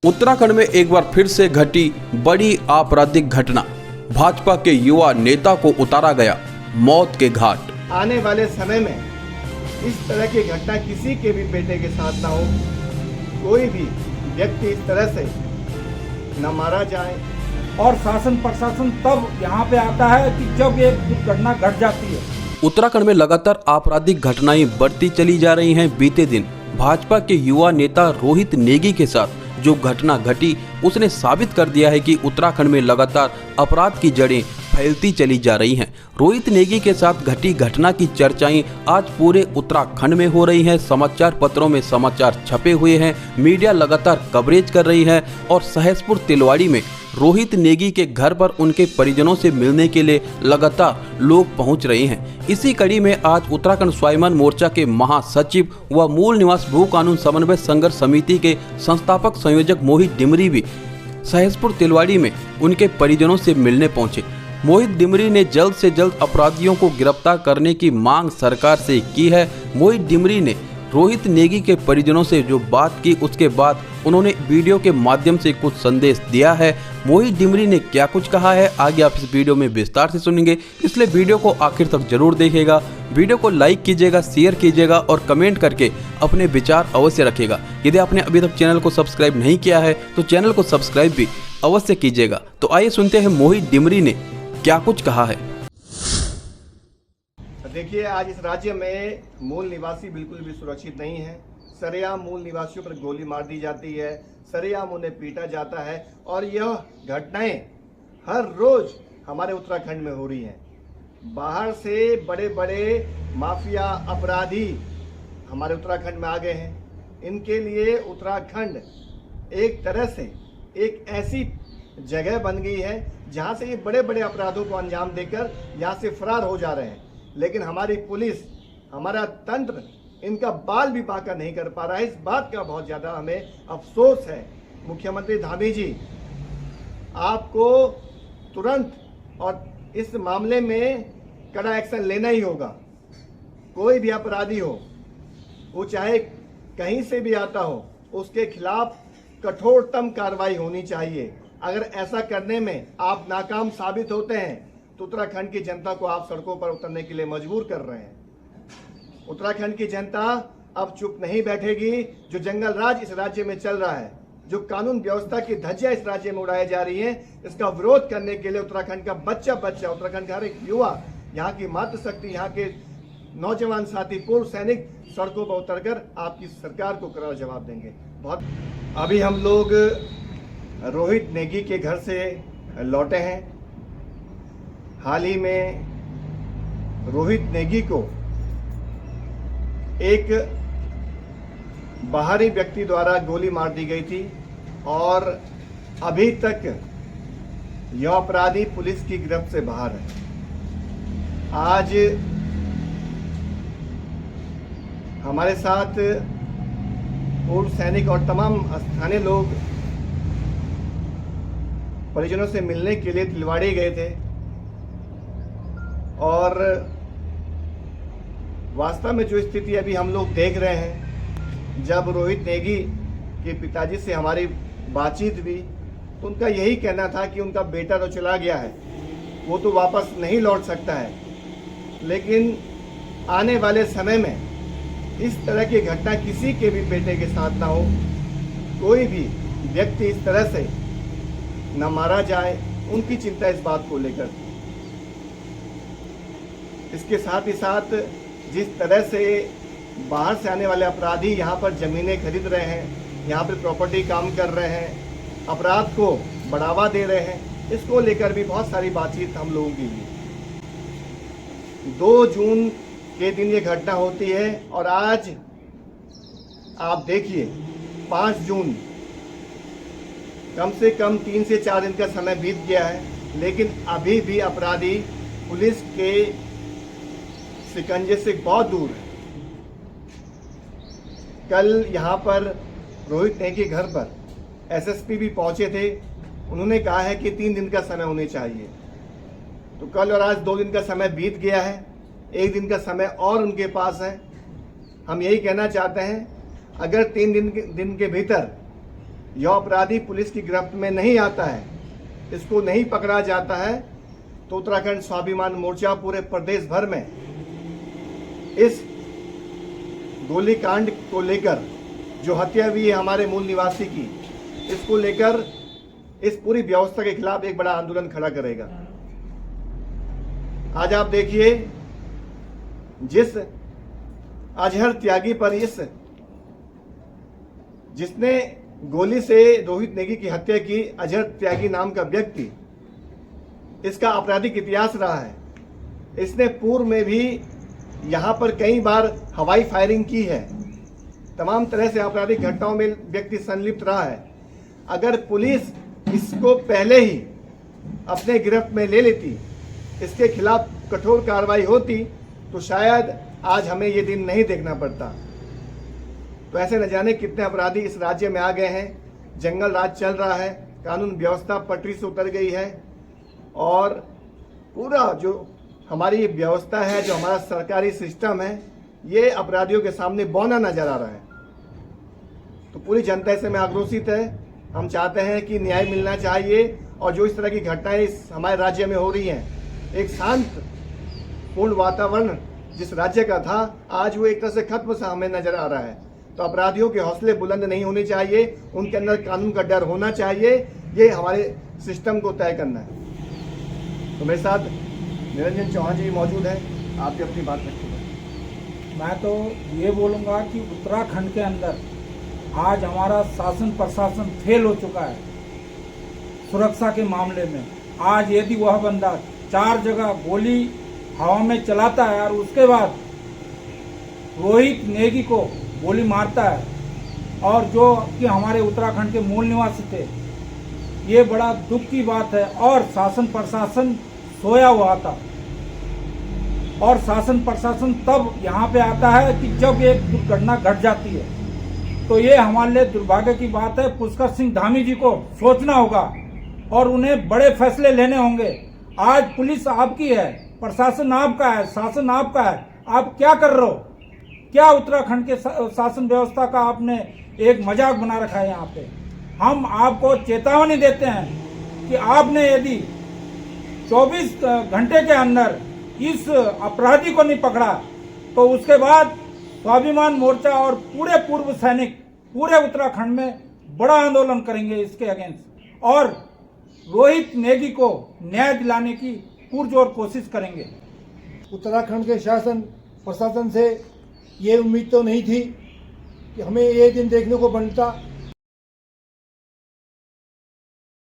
उत्तराखंड में एक बार फिर से घटी बड़ी आपराधिक घटना। भाजपा के युवा नेता को उतारा गया मौत के घाट। आने वाले समय में इस तरह की घटना किसी के भी बेटे के साथ ना हो, कोई भी व्यक्ति इस तरह से न मारा जाए। और शासन प्रशासन तब यहाँ पे आता है कि जब एक दुर्घटना घट जाती है। उत्तराखंड में लगातार आपराधिक घटनाएं बढ़ती चली जा रही हैं। बीते दिन भाजपा के युवा नेता रोहित नेगी के साथ जो घटना घटी उसने साबित कर दिया है कि उत्तराखंड में लगातार अपराध की जड़ें फैलती चली जा रही हैं। रोहित नेगी के साथ घटी घटना की चर्चाएं आज पूरे उत्तराखंड में हो रही हैं। समाचार पत्रों में समाचार छपे हुए हैं, मीडिया लगातार कवरेज कर रही है और सहसपुर तिलवाड़ी में रोहित नेगी के घर पर उनके परिजनों से मिलने के लिए लगातार लोग पहुंच रहे हैं। इसी कड़ी में आज उत्तराखंड स्वाभिमान मोर्चा के महासचिव व मूल निवास भू कानून समन्वय संघर्ष समिति के संस्थापक संयोजक मोहित डिमरी भी सहसपुर तिलवाड़ी में उनके परिजनों से मिलने पहुंचे। मोहित डिमरी ने जल्द से जल्द अपराधियों को गिरफ्तार करने की मांग सरकार से की है। मोहित डिमरी ने रोहित नेगी के परिजनों से जो बात की उसके बाद उन्होंने वीडियो के माध्यम से कुछ संदेश दिया है। मोहित डिमरी ने क्या कुछ कहा है आगे आप इस वीडियो में विस्तार से सुनेंगे, इसलिए वीडियो को आखिर तक जरूर देखिएगा। वीडियो को लाइक कीजिएगा, शेयर कीजिएगा और कमेंट करके अपने विचार अवश्य रखिएगा। यदि आपने अभी तक चैनल को सब्सक्राइब नहीं किया है तो चैनल को सब्सक्राइब भी अवश्य कीजिएगा। तो आइए सुनते हैं मोहित डिमरी ने क्या कुछ कहा है। देखिए, आज इस राज्य में मूल निवासी बिल्कुल भी सुरक्षित नहीं है। सरेआम मूल निवासियों पर गोली मार दी जाती है, सरेआम उन्हें पीटा जाता है और यह घटनाएं हर रोज हमारे उत्तराखंड में हो रही हैं। बाहर से बड़े बड़े माफिया अपराधी हमारे उत्तराखंड में आ गए हैं। इनके लिए उत्तराखंड एक तरह से एक ऐसी जगह बन गई है जहां से ये बड़े बड़े अपराधों को अंजाम देकर यहां से फरार हो जा रहे हैं। लेकिन हमारी पुलिस, हमारा तंत्र इनका बाल भी बांका नहीं कर पा रहा है। इस बात का बहुत ज़्यादा हमें अफसोस है। मुख्यमंत्री धामी जी, आपको तुरंत और इस मामले में कड़ा एक्शन लेना ही होगा। कोई भी अपराधी हो, वो चाहे कहीं से भी आता हो, उसके खिलाफ कठोरतम कार्रवाई होनी चाहिए। अगर ऐसा करने में आप नाकाम साबित होते हैं तो उत्तराखंड की जनता को आप सड़कों पर उतरने के लिए मजबूर कर रहे हैं। उत्तराखंड की जनता अब चुप नहीं बैठेगी। जो जंगल राज इस राज्य में चल रहा है, जो कानून व्यवस्था की धज्जियां इस राज्य में उड़ाई जा रही हैं, इसका विरोध करने के लिए उत्तराखंड का बच्चा उत्तराखंड का हर एक युवा, यहाँ की मातृशक्ति, यहाँ के नौजवान साथी, पूर्व सैनिक सड़कों पर उतरकर आपकी सरकार को करारा जवाब देंगे। अभी हम लोग रोहित नेगी के घर से लौटे हैं। हाल ही में रोहित नेगी को एक बाहरी व्यक्ति द्वारा गोली मार दी गई थी और अभी तक यह अपराधी पुलिस की गिरफ्त से बाहर है। आज हमारे साथ पूर्व सैनिक और तमाम स्थानीय लोग परिजनों से मिलने के लिए तिलवाड़ी गए थे और वास्तव में जो स्थिति अभी हम लोग देख रहे हैं, जब रोहित नेगी के पिताजी से हमारी बातचीत हुई तो उनका यही कहना था कि उनका बेटा तो चला गया है, वो तो वापस नहीं लौट सकता है। लेकिन आने वाले समय में इस तरह की घटना किसी के भी बेटे के साथ ना हो, कोई भी व्यक्ति इस तरह से न मारा जाए, उनकी चिंता इस बात को लेकर। इसके साथ ही साथ जिस तरह से बाहर से आने वाले अपराधी यहाँ पर ज़मीनें खरीद रहे हैं, यहाँ पर प्रॉपर्टी काम कर रहे हैं, अपराध को बढ़ावा दे रहे हैं, इसको लेकर भी बहुत सारी बातचीत हम लोगों की हुई। 2 जून के दिन ये घटना होती है और आज आप देखिए 5 जून, कम से कम 3 से 4 दिन का समय बीत गया है, लेकिन अभी भी अपराधी पुलिस के शिकंजे से बहुत दूर है। कल यहाँ पर रोहित नेगी के घर पर एसएसपी भी पहुंचे थे। उन्होंने कहा है कि 3 दिन का समय होने चाहिए। तो कल और आज 2 दिन का समय बीत गया है, 1 दिन का समय और उनके पास है। हम यही कहना चाहते हैं, अगर 3 दिन के भीतर यह अपराधी पुलिस की गिरफ्त में नहीं आता है, इसको नहीं पकड़ा जाता है, तो उत्तराखंड स्वाभिमान मोर्चा पूरे प्रदेश भर में इस गोलीकांड को लेकर, जो हत्या हुई है हमारे मूल निवासी की, इसको लेकर इस पूरी व्यवस्था के खिलाफ एक बड़ा आंदोलन खड़ा करेगा। आज आप देखिए, जिस अजहर त्यागी पर जिसने गोली से रोहित नेगी की हत्या की, अजहर त्यागी नाम का व्यक्ति, इसका आपराधिक इतिहास रहा है। इसने पूर्व में भी यहाँ पर कई बार हवाई फायरिंग की है, तमाम तरह से आपराधिक घटनाओं में व्यक्ति संलिप्त रहा है। अगर पुलिस इसको पहले ही अपने गिरफ्त में ले लेती, इसके खिलाफ कठोर कार्रवाई होती, तो शायद आज हमें ये दिन नहीं देखना पड़ता। तो ऐसे न जाने कितने अपराधी इस राज्य में आ गए हैं। जंगल राज चल रहा है, कानून व्यवस्था पटरी से उतर गई है, और पूरा जो हमारी व्यवस्था है, जो हमारा सरकारी सिस्टम है, ये अपराधियों के सामने बौना नजर आ रहा है। तो पूरी जनता से में आक्रोशित है। हम चाहते हैं कि न्याय मिलना चाहिए, और जो इस तरह की घटनाएं इस हमारे राज्य में हो रही हैं, एक शांत पूर्ण वातावरण जिस राज्य का था, आज वो एक तरह से खत्म सा हमें नजर आ रहा है। तो अपराधियों के हौसले बुलंद नहीं होने चाहिए, उनके अंदर कानून का डर होना चाहिए। ये हमारे सिस्टम को तय करना है। तो मेरे साथ निरंजन चौहान जी मौजूद हैं, आप भी अपनी बात रखिएगा। मैं तो ये बोलूँगा कि उत्तराखंड के अंदर आज हमारा शासन प्रशासन फेल हो चुका है सुरक्षा के मामले में। आज यदि वह बंदा 4 जगह गोली हवा में चलाता है और उसके बाद रोहित नेगी को गोली मारता है, और जो कि हमारे उत्तराखंड के मूल निवासी थे, ये बड़ा दुख की बात है। और शासन प्रशासन सोया हुआ था, और शासन प्रशासन तब यहाँ पे आता है कि जब एक दुर्घटना घट जाती है। तो ये हमारे लिए दुर्भाग्य की बात है। पुष्कर सिंह धामी जी को सोचना होगा और उन्हें बड़े फैसले लेने होंगे। आज पुलिस आपकी है, प्रशासन आपका है, शासन आपका है, आप क्या कर रहे हो? क्या उत्तराखंड के शासन व्यवस्था का आपने एक मजाक बना रखा है यहाँ पे। हम आपको चेतावनी देते हैं कि आपने यदि 24 घंटे के अंदर इस अपराधी को नहीं पकड़ा, तो उसके बाद स्वाभिमान मोर्चा और पूरे पूर्व सैनिक पूरे उत्तराखंड में बड़ा आंदोलन करेंगे इसके अगेंस्ट, और रोहित नेगी को न्याय दिलाने की पुरजोर कोशिश करेंगे। उत्तराखंड के शासन प्रशासन से ये उम्मीद तो नहीं थी कि हमें ये दिन देखने को बनता।